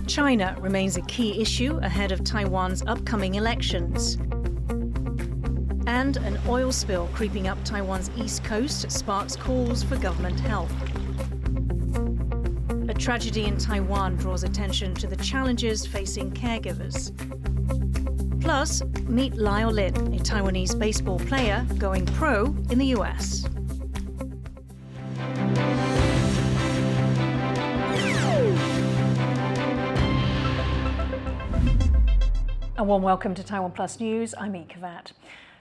China remains a key issue ahead of Taiwan's upcoming elections. And an oil spill creeping up Taiwan's east coast sparks calls for government help. A tragedy in Taiwan draws attention to the challenges facing caregivers. Plus, meet Lyle Lin, a Taiwanese baseball player going pro in the US. A warm welcome to TaiwanPlus News. I'm Yin Khvat.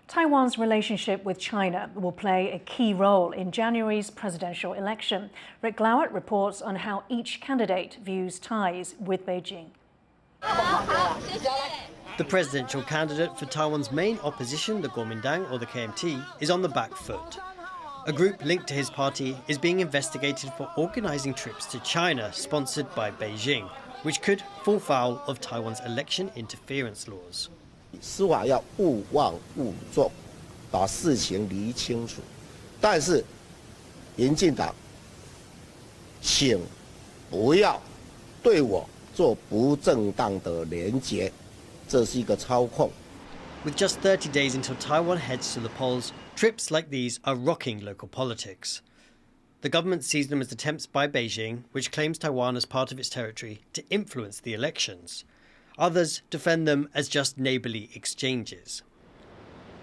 Taiwan's relationship with China will play a key role in January's presidential election. Rick Glowett reports on how each candidate views ties with Beijing. The presidential candidate for Taiwan's main opposition, the Kuomintang or the KMT, is on the back foot. A group linked to his party is being investigated for organising trips to China sponsored by Beijing, which could fall foul of Taiwan's election interference laws. 司法要勿忘勿重，把事情理清楚。但是，民进党，请不要对我做不正当的连结，这是一个操控。 With just 30 days until Taiwan heads to the polls, trips like these are rocking local politics. The government sees them as attempts by Beijing, which claims Taiwan as part of its territory, to influence the elections. Others defend them as just neighbourly exchanges.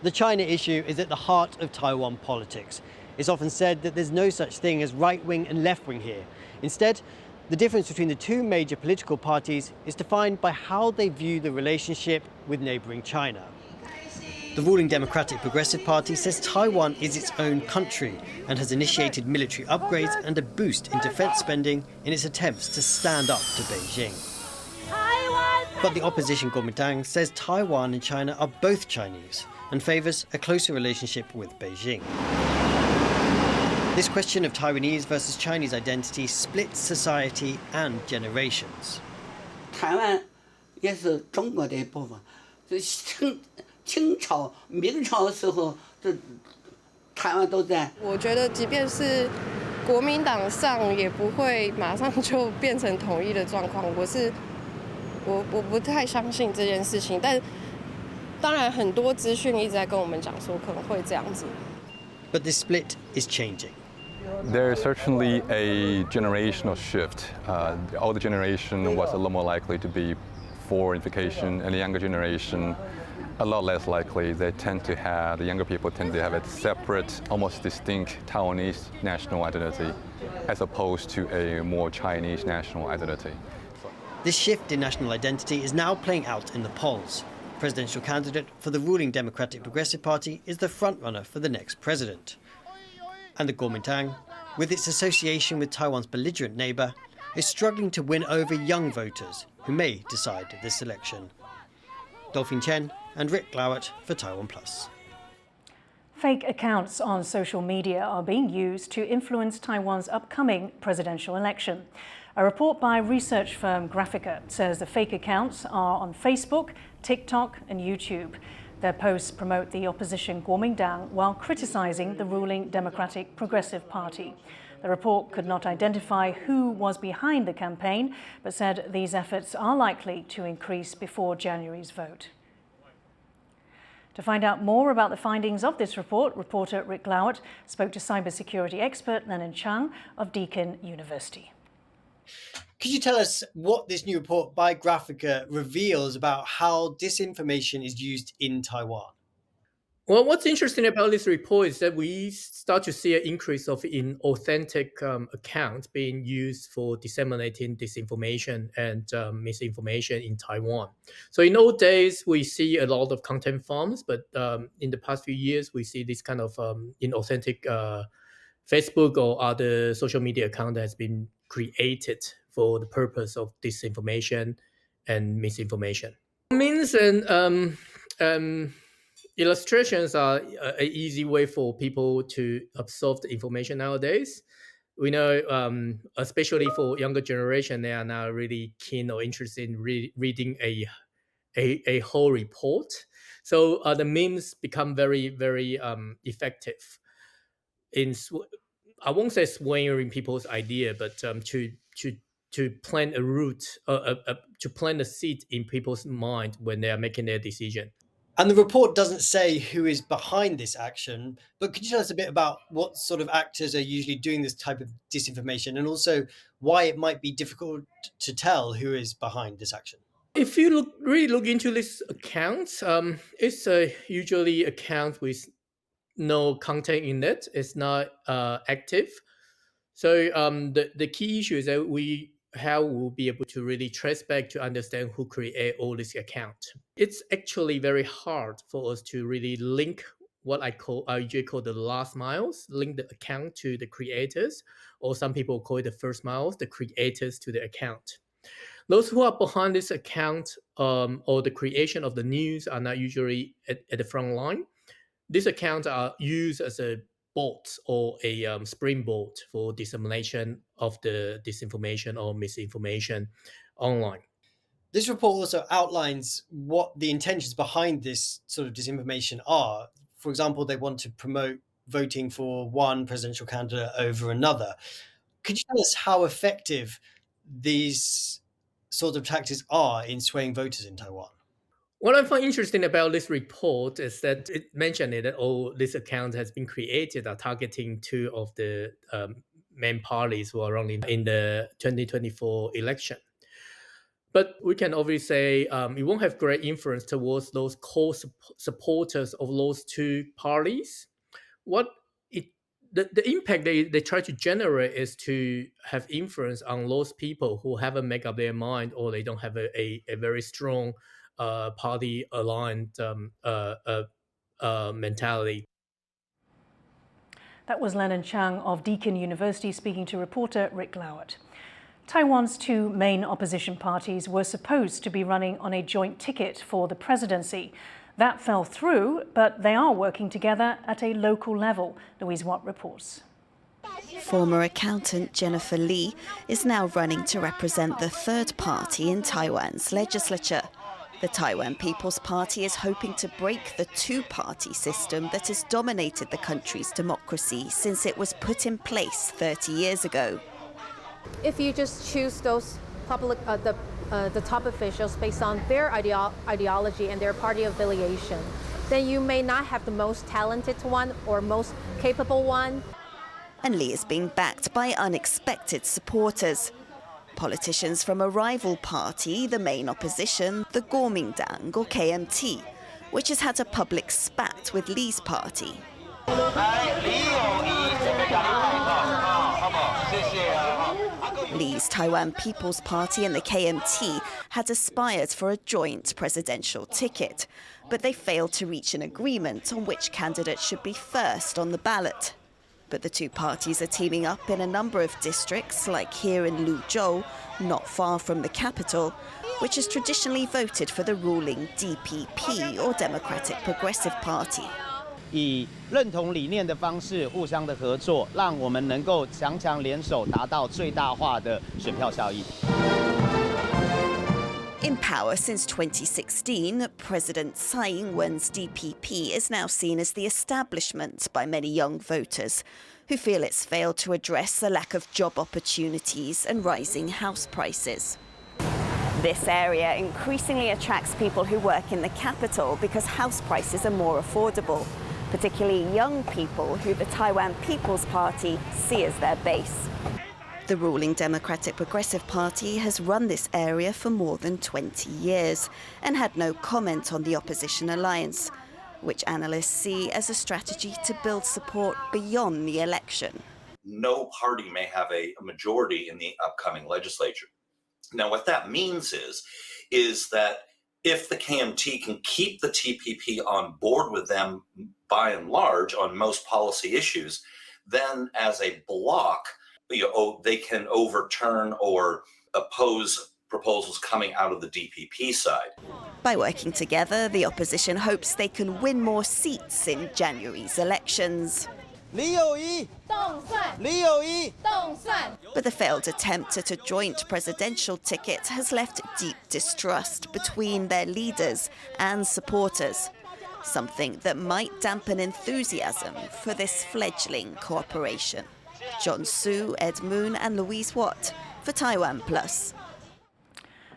The China issue is at the heart of Taiwan politics. It's often said that there's no such thing as right-wing and left-wing here. Instead, the difference between the two major political parties is defined by how they view the relationship with neighbouring China. The ruling Democratic Progressive Party says Taiwan is its own country and has initiated military upgrades and a boost in defence spending in its attempts to stand up to Beijing. But the opposition Kuomintang says Taiwan and China are both Chinese and favours a closer relationship with Beijing. This question of Taiwanese versus Chinese identity splits society and generations. 台湾也是中国的一部分。清朝、明朝的时候，这台湾都在。我觉得，即便是国民党上，也不会马上就变成统一的状况。我不太相信这件事情，但当然很多资讯一直在跟我们讲说可能会这样子。But this split is changing. There is certainly a generational shift. The older generation was a lot more likely to be for unification, and the younger generation a lot less likely. The younger people tend to have a separate, almost distinct Taiwanese national identity, as opposed to a more Chinese national identity. This shift in national identity is now playing out in the polls. Presidential candidate for the ruling Democratic Progressive Party is the frontrunner for the next president. And the Kuomintang, with its association with Taiwan's belligerent neighbour, is struggling to win over young voters who may decide this election. Dolphin Chen and Rick Glowett for TaiwanPlus. Fake accounts on social media are being used to influence Taiwan's upcoming presidential election. A report by research firm Graphica says the fake accounts are on Facebook, TikTok and YouTube. Their posts promote the opposition Kuomintang while criticising the ruling Democratic Progressive Party. The report could not identify who was behind the campaign, but said these efforts are likely to increase before January's vote. To find out more about the findings of this report, reporter Rick Glowett spoke to cybersecurity expert Lenin Chang of Deakin University. Could you tell us what this new report by Graphica reveals about how disinformation is used in Taiwan? Well, what's interesting about this report is that we start to see an increase of inauthentic accounts being used for disseminating disinformation and misinformation in Taiwan. So in old days, we see a lot of content farms, but in the past few years, we see this kind of inauthentic Facebook or other social media account that has been created for the purpose of disinformation and misinformation. Memes and illustrations are an easy way for people to absorb the information nowadays. We know, especially for younger generation, they are now really keen or interested in reading a whole report. So the memes become very, very effective. I won't say swaying people's idea, but to plant a root, to plant a seed in people's mind when they are making their decision. And the report doesn't say who is behind this action, but could you tell us a bit about what sort of actors are usually doing this type of disinformation, and also why it might be difficult to tell who is behind this action? If you really look into this account, it's usually account with no content in it. It's not active. So the key issue is that how we'll be able to really trace back to understand who create all this account. It's actually very hard for us to really link what I usually call the last miles, link the account to the creators, or some people call it the first miles, the creators to the account. Those who are behind this account or the creation of the news are not usually at the front line. These accounts are used as a boat or a springboard for dissemination of the disinformation or misinformation online. This report also outlines what the intentions behind this sort of disinformation are. For example, they want to promote voting for one presidential candidate over another. Could you tell us how effective these sort of tactics are in swaying voters in Taiwan? What I find interesting about this report is that it mentioned that this account has been created are targeting two of the main parties who are running in the 2024 election. But we can obviously say it won't have great influence towards those core supporters of those two parties. The impact they try to generate is to have influence on those people who haven't made up their mind, or they don't have a very strong party aligned mentality. That was Lennon Chang of Deakin University speaking to reporter Rick Lowett. Taiwan's two main opposition parties were supposed to be running on a joint ticket for the presidency. That fell through, but they are working together at a local level. Louise Watt reports. Former accountant Jennifer Lee is now running to represent the third party in Taiwan's legislature. The Taiwan People's Party is hoping to break the two-party system that has dominated the country's democracy since it was put in place 30 years ago. If you just choose those public, the top officials based on their ideology and their party affiliation, then you may not have the most talented one or most capable one. And Lee is being backed by unexpected supporters. Politicians from a rival party, the main opposition, the Kuomintang or KMT, which has had a public spat with Lee's party. Lee's Taiwan People's Party and the KMT had aspired for a joint presidential ticket, but they failed to reach an agreement on which candidate should be first on the ballot. But the two parties are teaming up in a number of districts, like here in Luzhou, not far from the capital, which has traditionally voted for the ruling DPP or Democratic Progressive Party. 以认同理念的方式互相的合作，让我们能够强强联手，达到最大化的选票效益。 In power since 2016, President Tsai Ing-wen's DPP is now seen as the establishment by many young voters who feel it's failed to address the lack of job opportunities and rising house prices. This area increasingly attracts people who work in the capital because house prices are more affordable, particularly young people who the Taiwan People's Party see as their base. The ruling Democratic Progressive Party has run this area for more than 20 years and had no comment on the opposition alliance, which analysts see as a strategy to build support beyond the election. No party may have a majority in the upcoming legislature. Now, what that means is that if the KMT can keep the TPP on board with them by and large on most policy issues, then as a bloc, they can overturn or oppose proposals coming out of the DPP side. By working together, the opposition hopes they can win more seats in January's elections. But the failed attempt at a joint presidential ticket has left deep distrust between their leaders and supporters. something that might dampen enthusiasm for this fledgling cooperation. John Su, Ed Moon and Louise Watt for TaiwanPlus.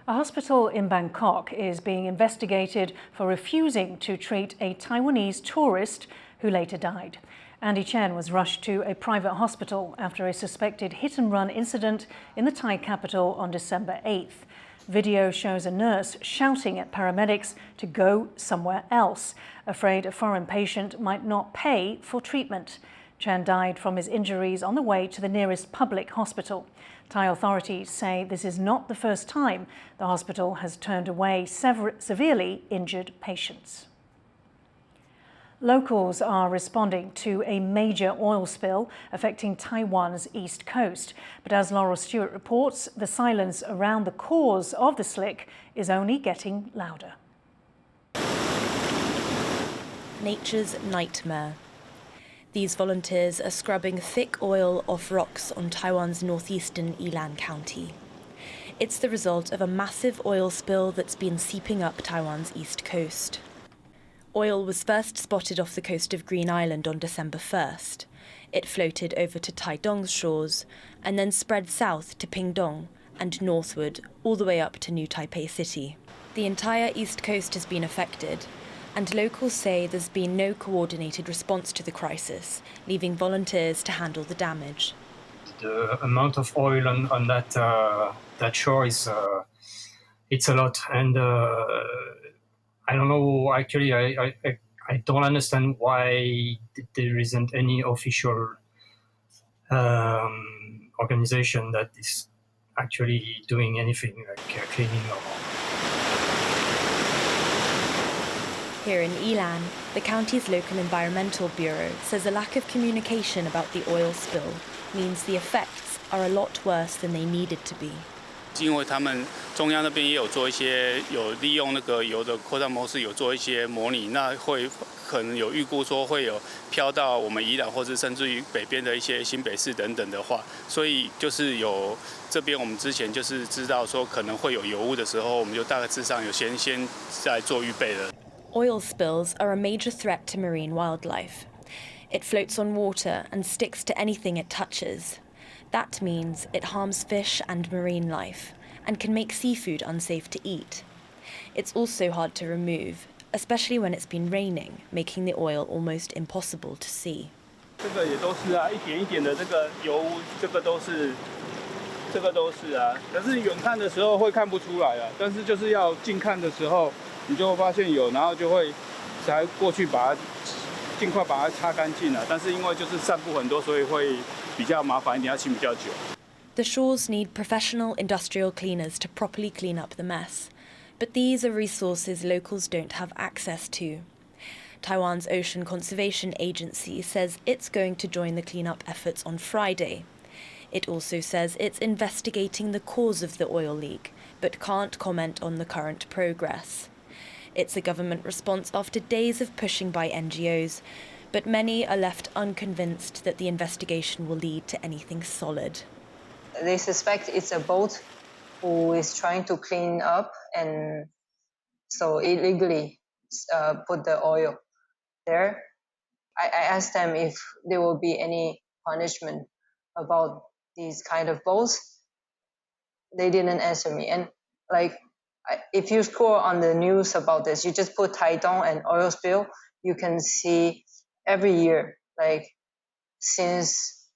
A hospital in Bangkok is being investigated for refusing to treat a Taiwanese tourist who later died. Andy Chen was rushed to a private hospital after a suspected hit-and-run incident in the Thai capital on December 8th. Video shows a nurse shouting at paramedics to go somewhere else, afraid a foreign patient might not pay for treatment. Chen died from his injuries on the way to the nearest public hospital. Thai authorities say this is not the first time the hospital has turned away severely injured patients. Locals are responding to a major oil spill affecting Taiwan's east coast. But as Laurel Stewart reports, the silence around the cause of the slick is only getting louder. Nature's nightmare. These volunteers are scrubbing thick oil off rocks on Taiwan's northeastern Yilan County. It's the result of a massive oil spill that's been seeping up Taiwan's east coast. Oil was first spotted off the coast of Green Island on December 1st. It floated over to Taidong's shores and then spread south to Pingdong and northward all the way up to New Taipei City. The entire east coast has been affected, and locals say there's been no coordinated response to the crisis, leaving volunteers to handle the damage. The amount of oil on that shore is it's a lot, and I don't know. Actually, I don't understand why there isn't any official organization that is actually doing anything like cleaning or. Here in Yilan, the county's local environmental bureau says a lack of communication about the oil spill means the effects are a lot worse than they needed to be. 因为他们中央那边也有做一些有利用那个油的扩散模式，有做一些模拟，那会可能有预估说会有飘到我们宜兰或者甚至于北边的一些新北市等等的话，所以就是有这边我们之前就是知道说可能会有油污的时候，我们就大概致上有先在做预备了。Oil spills are a major threat to marine wildlife. It floats on water and sticks to anything it touches. That means it harms fish and marine life and can make seafood unsafe to eat. It's also hard to remove, especially when it's been raining, making the oil almost impossible to see. 这个也都是啊，一点一点的这个油污，这个都是啊。可是远看的时候会看不出来啊，但是就是要近看的时候，你就会发现有，然后就会才过去把它尽快把它擦干净了。但是因为就是散布很多，所以会比较麻烦一点，要清比较久。The shores need professional industrial cleaners to properly clean up the mess, but these are resources locals don't have access to. Taiwan's Ocean Conservation Agency says it's going to join the cleanup efforts on Friday. It also says it's investigating the cause of the oil leak, but can't comment on the current progress. It's a government response after days of pushing by NGOs, but many are left unconvinced that the investigation will lead to anything solid. They suspect it's a boat who is trying to clean up and so illegally put the oil there. I asked them if there will be any punishment about these kind of boats. They didn't answer me. And like, if you scroll on the news about this, you just put Taidong and oil spill, you can see every year, like since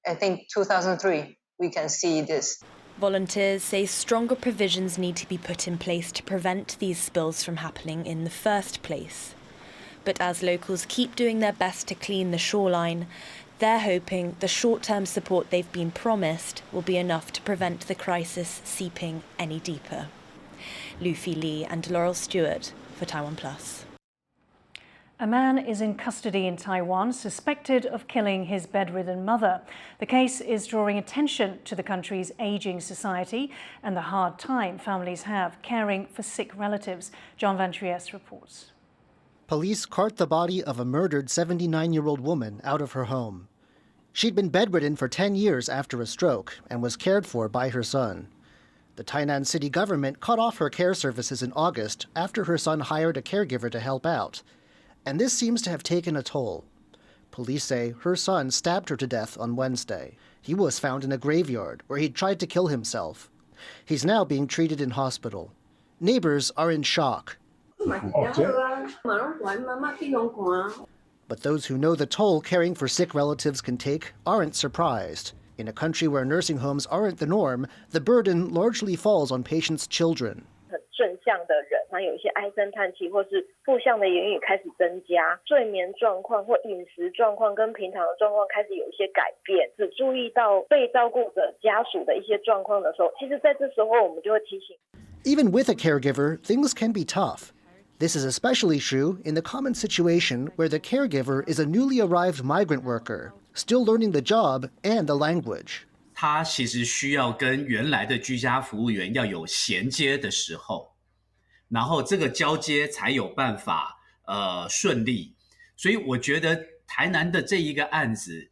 I think 2003, we can see this. Volunteers say stronger provisions need to be put in place to prevent these spills from happening in the first place. But as locals keep doing their best to clean the shoreline, they're hoping the short-term support they've been promised will be enough to prevent the crisis seeping any deeper. Luffy Lee and Laurel Stewart for TaiwanPlus. A man is in custody in Taiwan suspected of killing his bedridden mother. The case is drawing attention to the country's ageing society and the hard time families have caring for sick relatives. John Van Trieste reports. Police cart the body of a murdered 79-year-old woman out of her home. She'd been bedridden for 10 years after a stroke and was cared for by her son. The Tainan city government cut off her care services in August after her son hired a caregiver to help out. and this seems to have taken a toll. Police say her son stabbed her to death on Wednesday. He was found in a graveyard where he'd tried to kill himself. He's now being treated in hospital. Neighbors are in shock. But those who know the toll caring for sick relatives can take aren't surprised. In a country where nursing homes aren't the norm, the burden largely falls on patients' children. Even with a caregiver, things can be tough. This is especially true in the common situation where the caregiver is a newly arrived migrant worker, still learning the job and the language. 他其实需要跟原来的居家服务员要有衔接的时候，然后这个交接才有办法顺利。所以我觉得台南的这一个案子，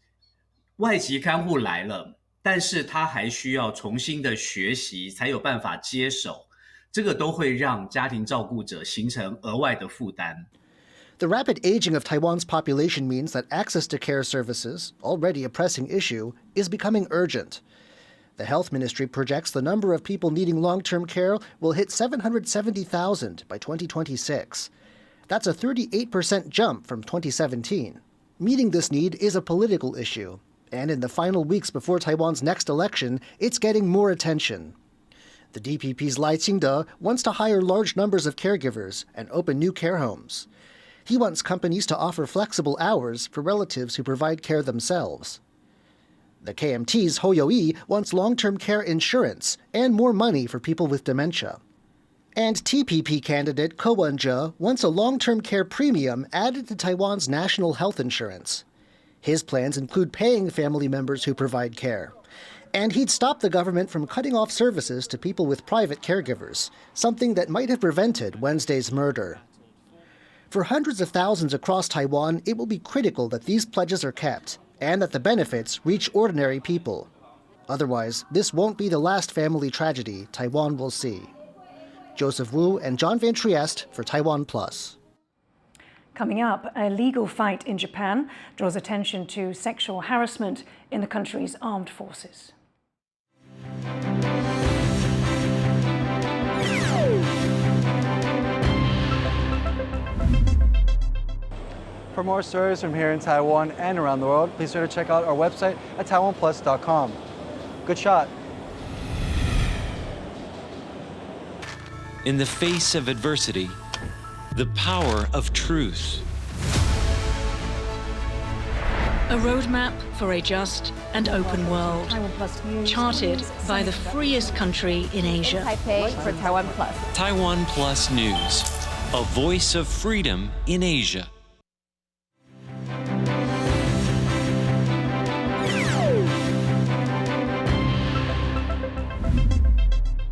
外籍看护来了，但是他还需要重新的学习，才有办法接手。这个都会让家庭照顾者形成额外的负担。The rapid aging of Taiwan's population means that access to care services, already a pressing issue, is becoming urgent. The Health Ministry projects the number of people needing long-term care will hit 770,000 by 2026. That's a 38% jump from 2017. Meeting this need is a political issue, and in the final weeks before Taiwan's next election, it's getting more attention. The DPP's Lai Qingde wants to hire large numbers of caregivers and open new care homes. He wants companies to offer flexible hours for relatives who provide care themselves. The KMT's Ho Yo-yi wants long-term care insurance and more money for people with dementia. And TPP candidate Ko Wen-je wants a long-term care premium added to Taiwan's national health insurance. His plans include paying family members who provide care. And he'd stop the government from cutting off services to people with private caregivers, something that might have prevented Wednesday's murder. For hundreds of thousands across Taiwan, it will be critical that these pledges are kept and that the benefits reach ordinary people. Otherwise, this won't be the last family tragedy Taiwan will see. Joseph Wu and John Van Trieste for TaiwanPlus. Coming up, a legal fight in Japan draws attention to sexual harassment in the country's armed forces. For more stories from here in Taiwan and around the world, please sure to check out our website at TaiwanPlus.com. Good shot. In the face of adversity, the power of truth. A roadmap for a just and open world, charted by the freest country in Asia. Taipei for TaiwanPlus. TaiwanPlus News, a voice of freedom in Asia.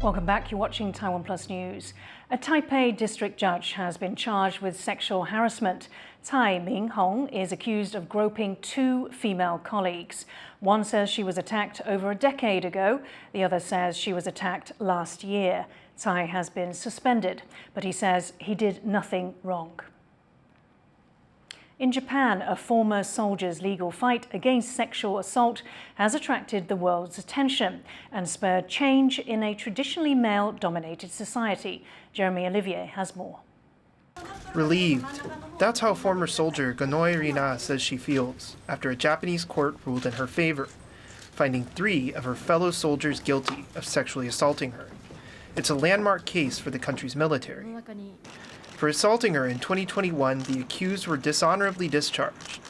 Welcome back. You're watching Taiwan Plus News. A Taipei district judge has been charged with sexual harassment. Tai Ming-hong is accused of groping two female colleagues. One says she was attacked over a decade ago. The other says she was attacked last year. Tai has been suspended, but he says he did nothing wrong. In Japan, a former soldier's legal fight against sexual assault has attracted the world's attention and spurred change in a traditionally male-dominated society. Jeremy Olivier has more. Relieved. That's how former soldier Gonoi Rina says she feels after a Japanese court ruled in her favor, finding 3 of her fellow soldiers guilty of sexually assaulting her. It's a landmark case for the country's military. For assaulting her in 2021, the accused were dishonorably discharged,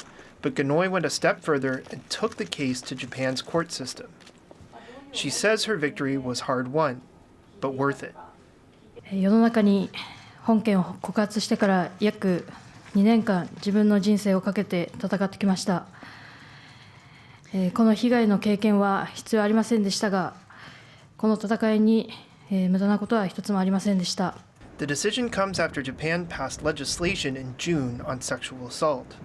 but Gonoi went a step further and took the case to Japan's court system. She says her victory was hard-won, but worth it. 世の中に本件を告発してから約2年間自分の人生をかけて戦ってきました。この被害の経験は必要ありませんでしたが、この戦いに無駄なことは一つもありませんでした。 The decision comes after Japan passed legislation in June on sexual assault.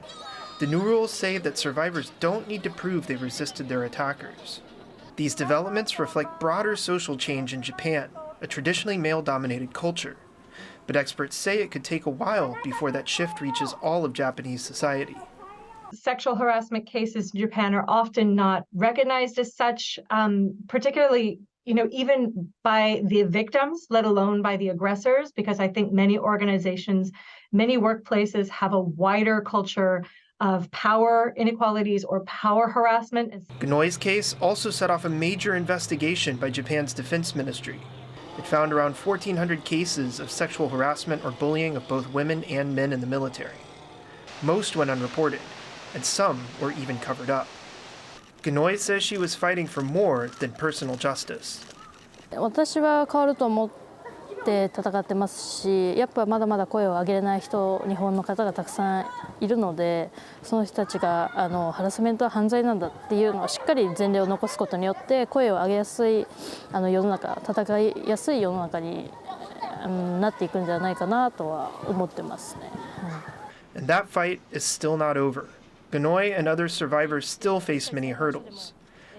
The new rules say that survivors don't need to prove they resisted their attackers. These developments reflect broader social change in Japan, a traditionally male-dominated culture. But experts say it could take a while before that shift reaches all of Japanese society. Sexual harassment cases in Japan are often not recognized as such, particularly, even by the victims, let alone by the aggressors, because I think many organizations, many workplaces have a wider culture of power inequalities or power harassment. Ganoi's case also set off a major investigation by Japan's defense ministry. It found around 1,400 cases of sexual harassment or bullying of both women and men in the military. Most went unreported, and some were even covered up. Ganoi says she was fighting for more than personal justice. 私は変わると思って戦ってますし、やっぱまだまだ声を上げれない人、日本の方がたくさんいるので、その人たちがハラスメントは犯罪なんだっていうのをしっかり前例を残すことによって声を上げやすい世の中、戦いやすい世の中になっていくんじゃないかなとは思ってますね。And that fight is still not over. Ganoi and other survivors still face many hurdles.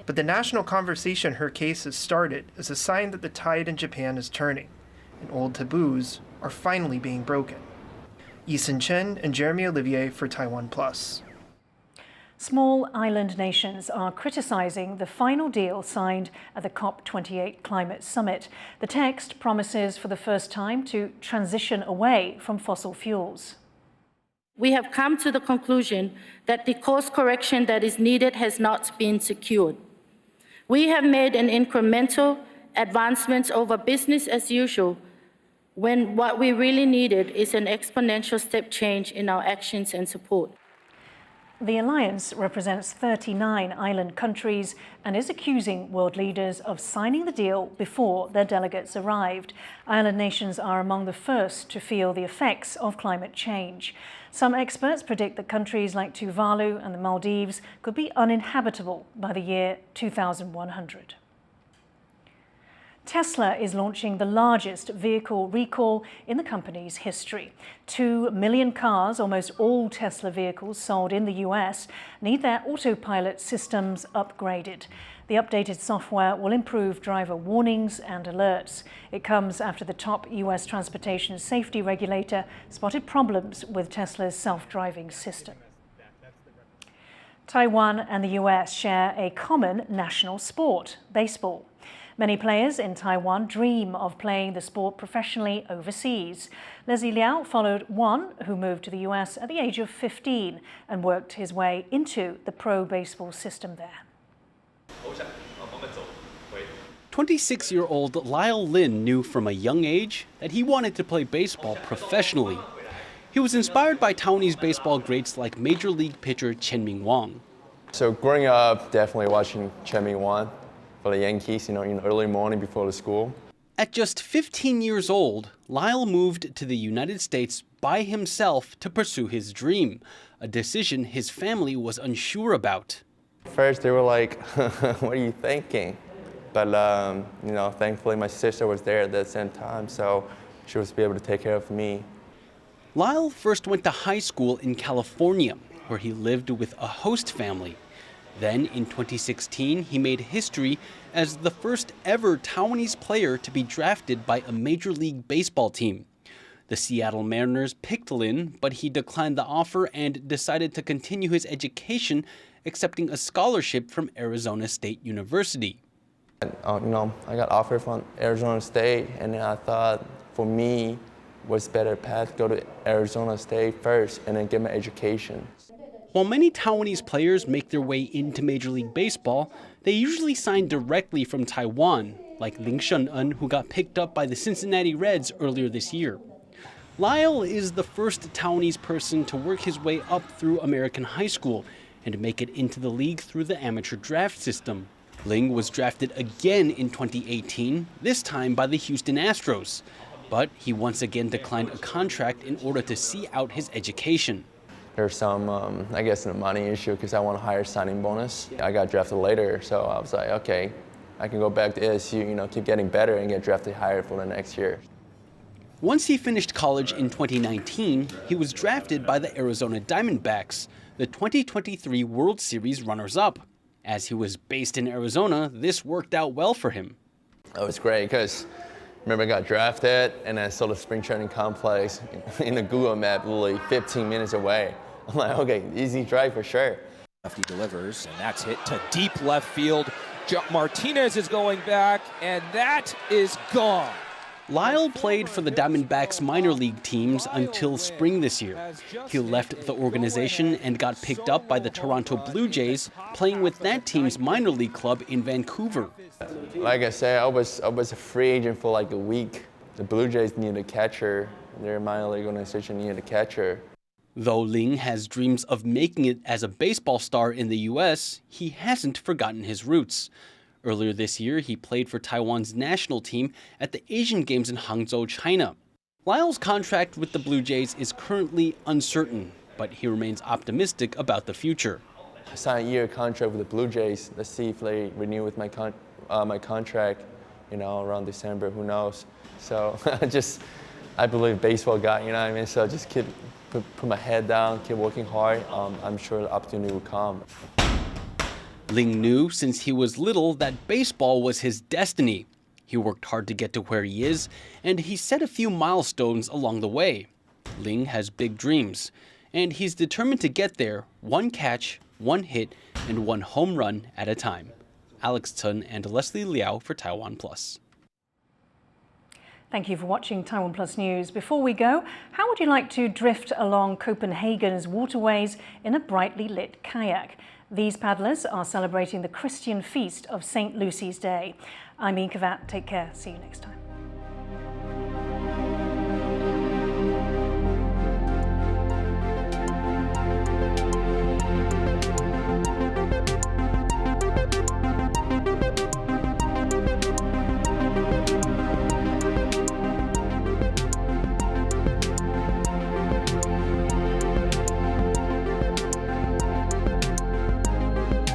But the national conversation her case has started is a sign that the tide in Japan is turning, and old taboos are finally being broken. Yisun Chen and Jeremy Olivier for TaiwanPlus. Small island nations are criticizing the final deal signed at the COP28 climate summit. The text promises for the first time to transition away from fossil fuels. We have come to the conclusion that the course correction that is needed has not been secured. We have made an incremental advancement over business as usual when what we really needed is an exponential step change in our actions and support. The alliance represents 39 island countries and is accusing world leaders of signing the deal before their delegates arrived. Island nations are among the first to feel the effects of climate change. Some experts predict that countries like Tuvalu and the Maldives could be uninhabitable by the year 2100. Tesla is launching the largest vehicle recall in the company's history. 2 million cars, almost all Tesla vehicles sold in the US, need their autopilot systems upgraded. The updated software will improve driver warnings and alerts. It comes after the top US transportation safety regulator spotted problems with Tesla's self-driving system. Taiwan and the US share a common national sport, baseball. Many players in Taiwan dream of playing the sport professionally overseas. Leslie Liao followed one who moved to the US at the age of 15 and worked his way into the pro baseball system there. 26-year-old Lyle Lin knew from a young age that he wanted to play baseball professionally. He was inspired by Taiwanese baseball greats like Major League pitcher Chen Ming-wang. So growing up, definitely watching Chen Ming-wang for the Yankees, in the early morning before the school. At just 15 years old, Lyle moved to the United States by himself to pursue his dream, a decision his family was unsure about. First, they were like, what are you thinking? But, thankfully my sister was there at the same time, so she was able to take care of me. Lyle first went to high school in California, where he lived with a host family. Then, in 2016, he made history as the first ever Taiwanese player to be drafted by a Major League Baseball team. The Seattle Mariners picked Lin, but he declined the offer and decided to continue his education, accepting a scholarship from Arizona State University. I got offered from Arizona State, and then I thought for me was better path to go to Arizona State first and then get my education. While many Taiwanese players make their way into Major League Baseball, they usually sign directly from Taiwan, like Ling Shen-en, who got picked up by the Cincinnati Reds earlier this year. Lyle is the first Taiwanese person to work his way up through American high school and make it into the league through the amateur draft system. Ling was drafted again in 2018, this time by the Houston Astros. But he once again declined a contract in order to see out his education. There's some, I guess, a money issue because I want a higher signing bonus. I got drafted later, so I was like, okay, I can go back to ASU, keep getting better and get drafted higher for the next year. Once he finished college in 2019, he was drafted by the Arizona Diamondbacks, the 2023 World Series runners-up. As he was based in Arizona, this worked out well for him. It was great because, Remember I got drafted and I saw the spring training complex in the Google map literally 15 minutes away. I'm like, okay, easy drive for sure. Lefty delivers, and that's hit to deep left field. Martinez is going back, and that is gone. Lyle played for the Diamondbacks minor league teams until spring this year. He left the organization and got picked up by the Toronto Blue Jays, playing with that team's minor league club in Vancouver. Like I said, I was a free agent for like a week. The Blue Jays needed a catcher. Their minor league organization needed a catcher. Though Ling has dreams of making it as a baseball star in the U.S., he hasn't forgotten his roots. Earlier this year, he played for Taiwan's national team at the Asian Games in Hangzhou, China. Lyle's contract with the Blue Jays is currently uncertain, but he remains optimistic about the future. I signed a year contract with the Blue Jays. Let's see if they renew with my contract, around December, who knows. So I believe baseball guy, you know what I mean? So just put my head down, keep working hard. I'm sure the opportunity will come. Ling knew since he was little that baseball was his destiny. He worked hard to get to where he is, and he set a few milestones along the way. Ling has big dreams, and he's determined to get there one catch, one hit, and one home run at a time. Alex Tun and Leslie Liao for TaiwanPlus. Thank you for watching TaiwanPlus News. Before we go, how would you like to drift along Copenhagen's waterways in a brightly lit kayak? These paddlers are celebrating the Christian feast of St. Lucy's Day. I'm Yin Khvat. Take care. See you next time.